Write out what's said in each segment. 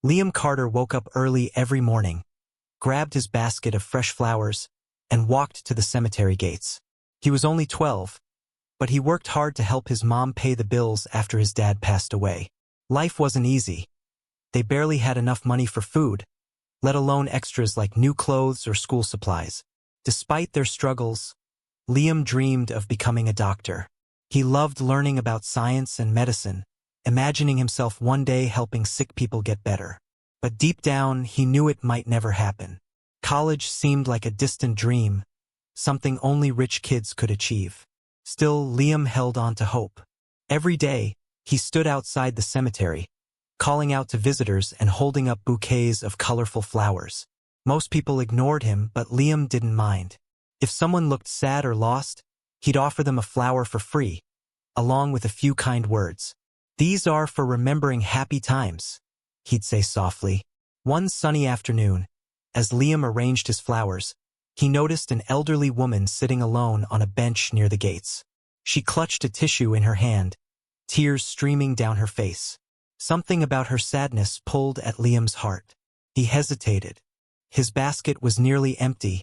Liam Carter woke up early every morning, grabbed his basket of fresh flowers, and walked to the cemetery gates. He was only 12, but he worked hard to help his mom pay the bills after his dad passed away. Life wasn't easy. They barely had enough money for food, let alone extras like new clothes or school supplies. Despite their struggles, Liam dreamed of becoming a doctor. He loved learning about science and medicine, imagining himself one day helping sick people get better. But deep down, he knew it might never happen. College seemed like a distant dream, something only rich kids could achieve. Still, Liam held on to hope. Every day, he stood outside the cemetery, calling out to visitors and holding up bouquets of colorful flowers. Most people ignored him, but Liam didn't mind. If someone looked sad or lost, he'd offer them a flower for free, along with a few kind words. "These are for remembering happy times," he'd say softly. One sunny afternoon, as Liam arranged his flowers, he noticed an elderly woman sitting alone on a bench near the gates. She clutched a tissue in her hand, tears streaming down her face. Something about her sadness pulled at Liam's heart. He hesitated. His basket was nearly empty,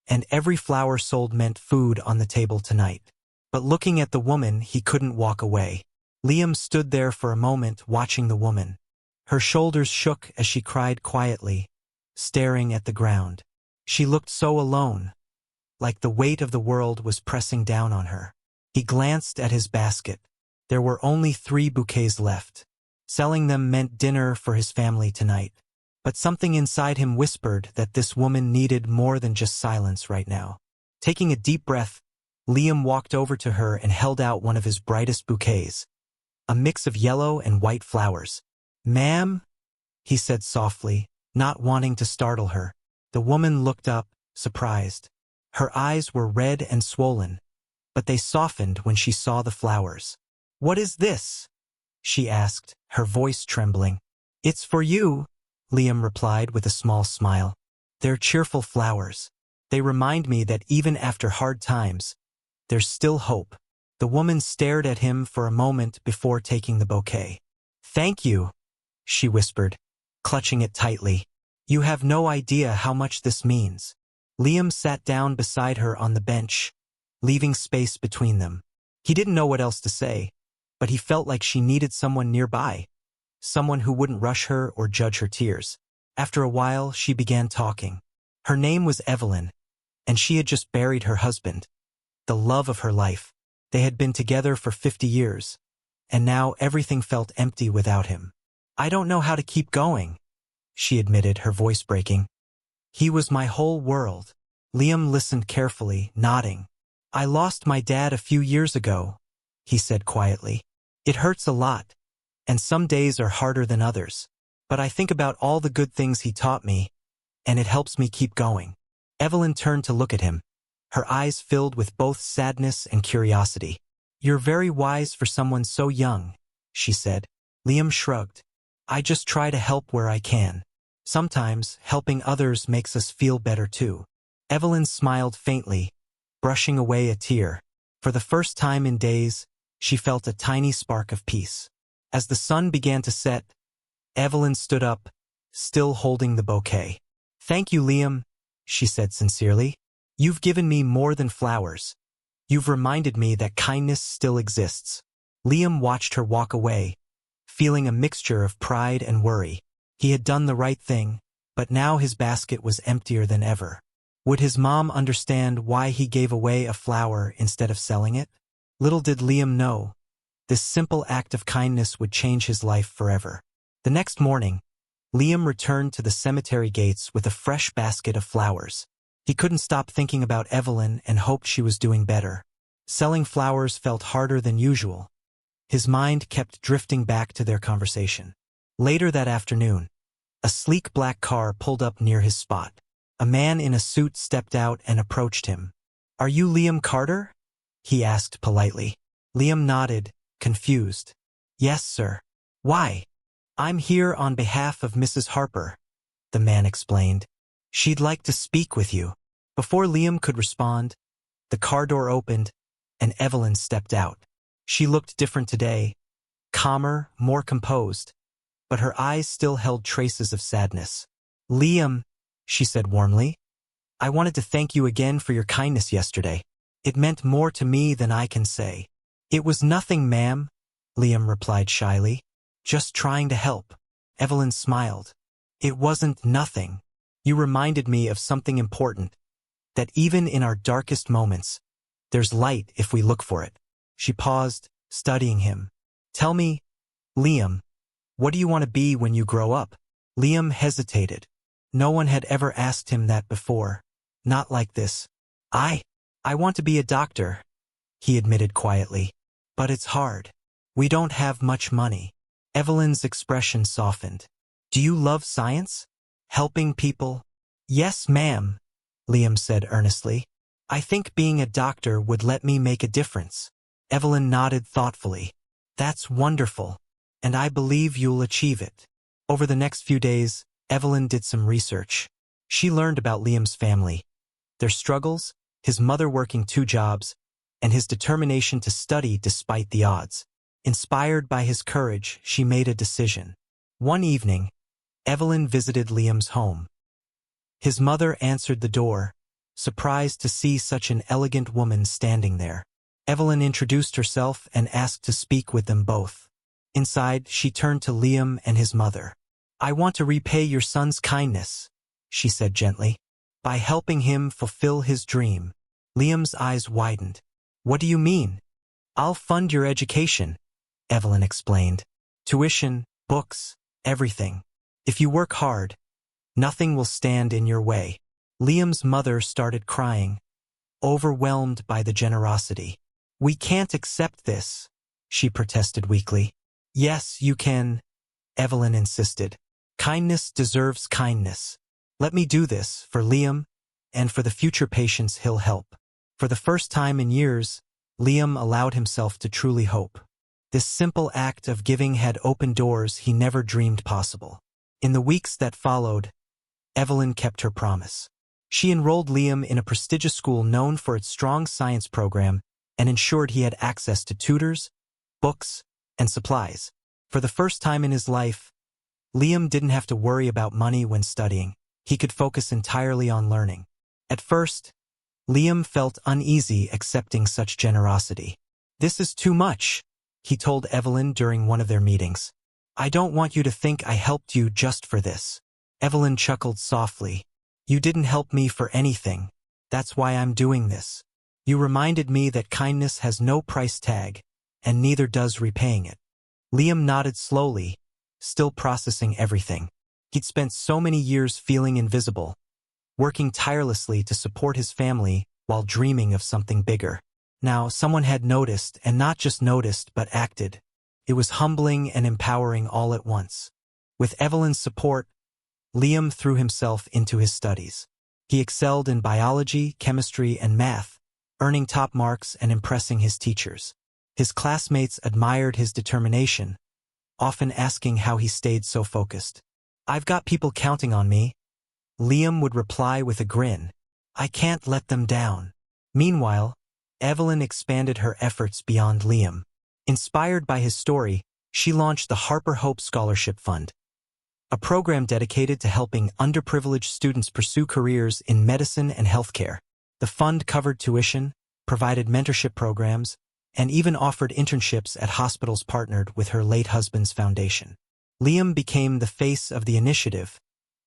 and every flower sold meant food on the table tonight. But looking at the woman, he couldn't walk away. Liam stood there for a moment watching the woman. Her shoulders shook as she cried quietly, staring at the ground. She looked so alone, like the weight of the world was pressing down on her. He glanced at his basket. There were only 3 bouquets left. Selling them meant dinner for his family tonight. But something inside him whispered that this woman needed more than just silence right now. Taking a deep breath, Liam walked over to her and held out one of his brightest bouquets, a mix of yellow and white flowers. "Ma'am?" he said softly, not wanting to startle her. The woman looked up, surprised. Her eyes were red and swollen, but they softened when she saw the flowers. "What is this?" she asked, her voice trembling. "It's for you," Liam replied with a small smile. "They're cheerful flowers. They remind me that even after hard times, there's still hope." The woman stared at him for a moment before taking the bouquet. "Thank you," she whispered, clutching it tightly. "You have no idea how much this means." Liam sat down beside her on the bench, leaving space between them. He didn't know what else to say, but he felt like she needed someone nearby, someone who wouldn't rush her or judge her tears. After a while, she began talking. Her name was Evelyn, and she had just buried her husband, the love of her life. They had been together for 50 years, and now everything felt empty without him. "I don't know how to keep going," she admitted, her voice breaking. "He was my whole world." Liam listened carefully, nodding. "I lost my dad a few years ago," he said quietly. "It hurts a lot, and some days are harder than others. But I think about all the good things he taught me, and it helps me keep going." Evelyn turned to look at him, her eyes filled with both sadness and curiosity. "You're very wise for someone so young," she said. Liam shrugged. "I just try to help where I can. Sometimes helping others makes us feel better too." Evelyn smiled faintly, brushing away a tear. For the first time in days, she felt a tiny spark of peace. As the sun began to set, Evelyn stood up, still holding the bouquet. "Thank you, Liam," she said sincerely. "You've given me more than flowers. You've reminded me that kindness still exists." Liam watched her walk away, feeling a mixture of pride and worry. He had done the right thing, but now his basket was emptier than ever. Would his mom understand why he gave away a flower instead of selling it? Little did Liam know, this simple act of kindness would change his life forever. The next morning, Liam returned to the cemetery gates with a fresh basket of flowers. He couldn't stop thinking about Evelyn and hoped she was doing better. Selling flowers felt harder than usual. His mind kept drifting back to their conversation. Later that afternoon, a sleek black car pulled up near his spot. A man in a suit stepped out and approached him. "Are you Liam Carter?" he asked politely. Liam nodded, confused. "Yes, sir." "Why?" "I'm here on behalf of Mrs. Harper," the man explained. "She'd like to speak with you." Before Liam could respond, the car door opened, and Evelyn stepped out. She looked different today, calmer, more composed. but her eyes still held traces of sadness. "Liam," she said warmly, "I wanted to thank you again for your kindness yesterday. It meant more to me than I can say." "It was nothing, ma'am," Liam replied shyly. "Just trying to help." Evelyn smiled. "It wasn't nothing. You reminded me of something important, that even in our darkest moments, there's light if we look for it." She paused, studying him. "Tell me, Liam, what do you want to be when you grow up?" Liam hesitated. No one had ever asked him that before. Not like this. I want to be a doctor," he admitted quietly. "But it's hard. We don't have much money." Evelyn's expression softened. "Do you love science? Helping people?" "Yes, ma'am," Liam said earnestly. "I think being a doctor would let me make a difference." Evelyn nodded thoughtfully. "That's wonderful, and I believe you'll achieve it." Over the next few days, Evelyn did some research. She learned about Liam's family, their struggles, his mother working 2 jobs, and his determination to study despite the odds. Inspired by his courage, she made a decision. One evening, Evelyn visited Liam's home. His mother answered the door, surprised to see such an elegant woman standing there. Evelyn introduced herself and asked to speak with them both. Inside, she turned to Liam and his mother. "I want to repay your son's kindness," she said gently, "by helping him fulfill his dream." Liam's eyes widened. "What do you mean?" "I'll fund your education," Evelyn explained. "Tuition, books, everything. If you work hard, nothing will stand in your way." Liam's mother started crying, overwhelmed by the generosity. "We can't accept this," she protested weakly. "Yes, you can," Evelyn insisted. "Kindness deserves kindness. Let me do this for Liam and for the future patients he'll help." For the first time in years, Liam allowed himself to truly hope. This simple act of giving had opened doors he never dreamed possible. In the weeks that followed, Evelyn kept her promise. She enrolled Liam in a prestigious school known for its strong science program and ensured he had access to tutors, books, and supplies. For the first time in his life, Liam didn't have to worry about money when studying. He could focus entirely on learning. At first, Liam felt uneasy accepting such generosity. "This is too much," he told Evelyn during one of their meetings. "I don't want you to think I helped you just for this." Evelyn chuckled softly. "You didn't help me for anything. That's why I'm doing this. You reminded me that kindness has no price tag, and neither does repaying it." Liam nodded slowly, still processing everything. He'd spent so many years feeling invisible, working tirelessly to support his family while dreaming of something bigger. Now, someone had noticed, and not just noticed, but acted. It was humbling and empowering all at once. With Evelyn's support, Liam threw himself into his studies. He excelled in biology, chemistry, and math, earning top marks and impressing his teachers. His classmates admired his determination, often asking how he stayed so focused. "I've got people counting on me," Liam would reply with a grin. "I can't let them down." Meanwhile, Evelyn expanded her efforts beyond Liam. Inspired by his story, she launched the Harper Hope Scholarship Fund, a program dedicated to helping underprivileged students pursue careers in medicine and healthcare. The fund covered tuition, provided mentorship programs, and even offered internships at hospitals partnered with her late husband's foundation. Liam became the face of the initiative,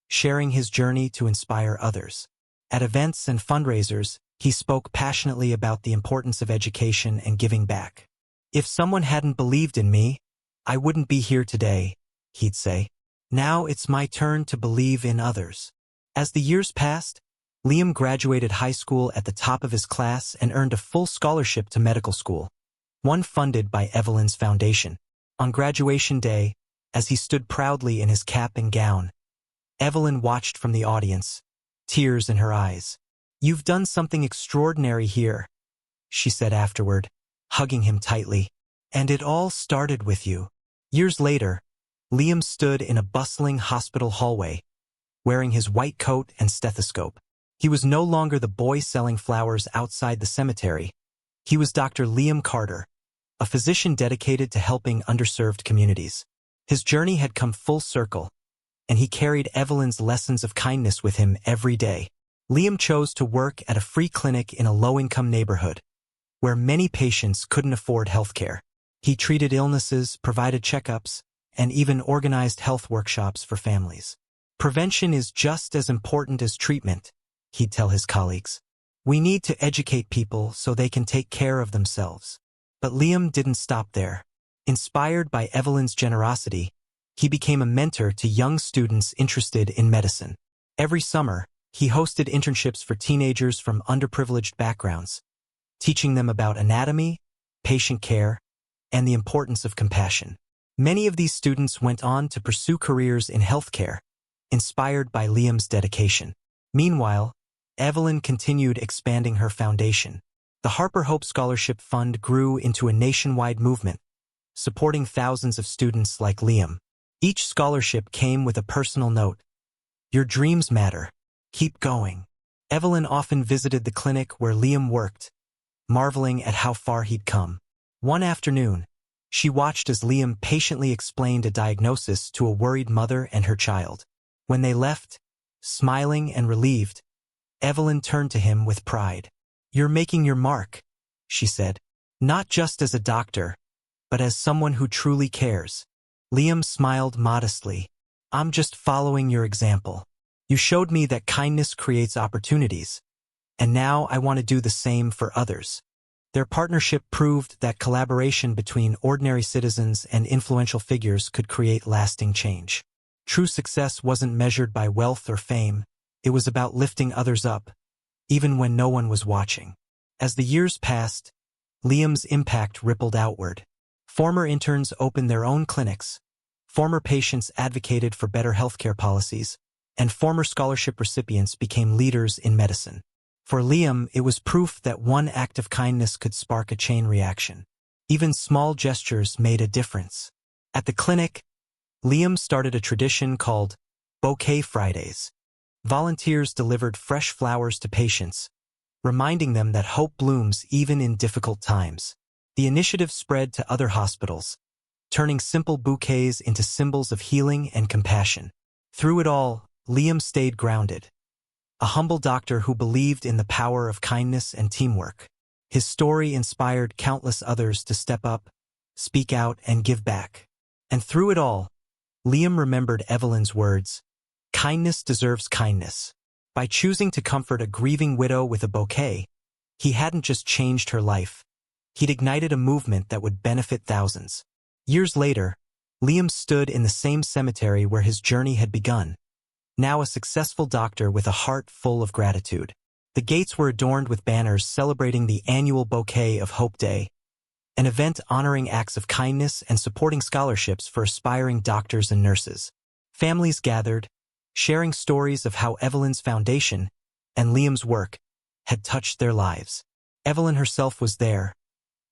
sharing his journey to inspire others. At events and fundraisers, he spoke passionately about the importance of education and giving back. "If someone hadn't believed in me, I wouldn't be here today," he'd say. "Now it's my turn to believe in others." As the years passed, Liam graduated high school at the top of his class and earned a full scholarship to medical school, one funded by Evelyn's foundation. On graduation day, as he stood proudly in his cap and gown, Evelyn watched from the audience, tears in her eyes. "You've done something extraordinary here," she said afterward, hugging him tightly. "And it all started with you." Years later, Liam stood in a bustling hospital hallway, wearing his white coat and stethoscope. He was no longer the boy selling flowers outside the cemetery. He was Dr. Liam Carter, a physician dedicated to helping underserved communities. His journey had come full circle, and he carried Evelyn's lessons of kindness with him every day. Liam chose to work at a free clinic in a low-income neighborhood, where many patients couldn't afford healthcare. He treated illnesses, provided checkups, and even organized health workshops for families. Prevention is just as important as treatment, he'd tell his colleagues. We need to educate people so they can take care of themselves. But Liam didn't stop there. Inspired by Evelyn's generosity, he became a mentor to young students interested in medicine. Every summer, he hosted internships for teenagers from underprivileged backgrounds, teaching them about anatomy, patient care, and the importance of compassion. Many of these students went on to pursue careers in healthcare, inspired by Liam's dedication. Meanwhile, Evelyn continued expanding her foundation. The Harper Hope Scholarship Fund grew into a nationwide movement, supporting thousands of students like Liam. Each scholarship came with a personal note. Your dreams matter. Keep going. Evelyn often visited the clinic where Liam worked, marveling at how far he'd come. One afternoon, she watched as Liam patiently explained a diagnosis to a worried mother and her child. When they left, smiling and relieved, Evelyn turned to him with pride. You're making your mark, she said. Not just as a doctor, but as someone who truly cares. Liam smiled modestly. I'm just following your example. You showed me that kindness creates opportunities, and now I want to do the same for others. Their partnership proved that collaboration between ordinary citizens and influential figures could create lasting change. True success wasn't measured by wealth or fame. It was about lifting others up, even when no one was watching. As the years passed, Liam's impact rippled outward. Former interns opened their own clinics, former patients advocated for better healthcare policies, and former scholarship recipients became leaders in medicine. For Liam, it was proof that one act of kindness could spark a chain reaction. Even small gestures made a difference. At the clinic, Liam started a tradition called Bouquet Fridays. Volunteers delivered fresh flowers to patients, reminding them that hope blooms even in difficult times. The initiative spread to other hospitals, turning simple bouquets into symbols of healing and compassion. Through it all, Liam stayed grounded. A humble doctor who believed in the power of kindness and teamwork. His story inspired countless others to step up, speak out, and give back. And through it all, Liam remembered Evelyn's words, kindness deserves kindness. By choosing to comfort a grieving widow with a bouquet, he hadn't just changed her life. He'd ignited a movement that would benefit thousands. Years later, Liam stood in the same cemetery where his journey had begun, now a successful doctor with a heart full of gratitude. The gates were adorned with banners celebrating the annual Bouquet of Hope Day, an event honoring acts of kindness and supporting scholarships for aspiring doctors and nurses. Families gathered, sharing stories of how Evelyn's foundation and Liam's work had touched their lives. Evelyn herself was there,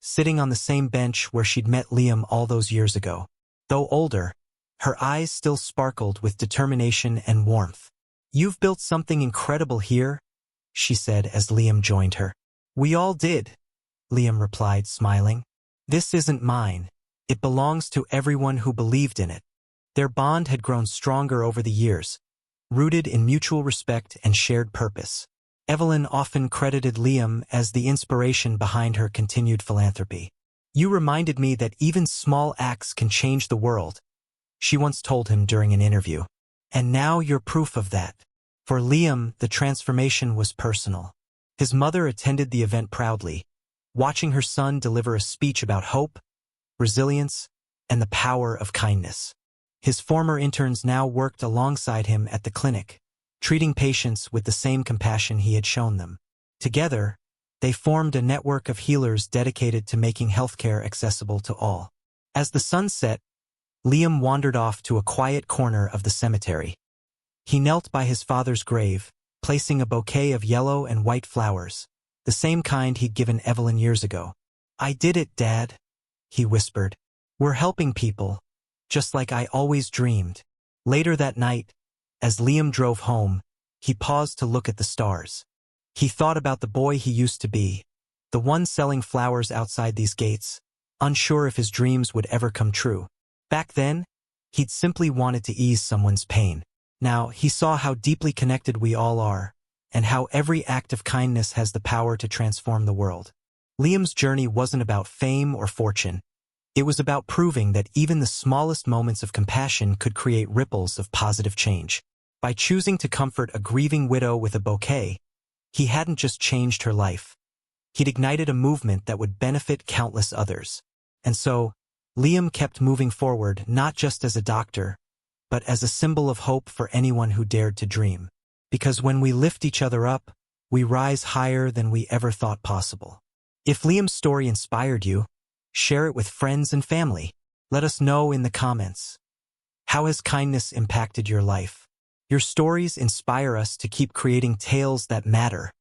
sitting on the same bench where she'd met Liam all those years ago. Though older, her eyes still sparkled with determination and warmth. You've built something incredible here, she said as Liam joined her. We all did, Liam replied, smiling. This isn't mine. It belongs to everyone who believed in it. Their bond had grown stronger over the years, rooted in mutual respect and shared purpose. Evelyn often credited Liam as the inspiration behind her continued philanthropy. You reminded me that even small acts can change the world, she once told him during an interview. And now you're proof of that. For Liam, the transformation was personal. His mother attended the event proudly, watching her son deliver a speech about hope, resilience, and the power of kindness. His former interns now worked alongside him at the clinic, treating patients with the same compassion he had shown them. Together, they formed a network of healers dedicated to making healthcare accessible to all. As the sun set, Liam wandered off to a quiet corner of the cemetery. He knelt by his father's grave, placing a bouquet of yellow and white flowers, the same kind he'd given Evelyn years ago. I did it, Dad, he whispered. We're helping people, just like I always dreamed. Later that night, as Liam drove home, he paused to look at the stars. He thought about the boy he used to be, the one selling flowers outside these gates, unsure if his dreams would ever come true. Back then, He'd simply wanted to ease someone's pain. Now, he saw how deeply connected we all are, and how every act of kindness has the power to transform the world. Liam's journey wasn't about fame or fortune. It was about proving that even the smallest moments of compassion could create ripples of positive change. By choosing to comfort a grieving widow with a bouquet, he hadn't just changed her life. He'd ignited a movement that would benefit countless others. And so, Liam kept moving forward not just as a doctor, but as a symbol of hope for anyone who dared to dream. Because when we lift each other up, we rise higher than we ever thought possible. If Liam's story inspired you, share it with friends and family. Let us know in the comments. How has kindness impacted your life? Your stories inspire us to keep creating tales that matter.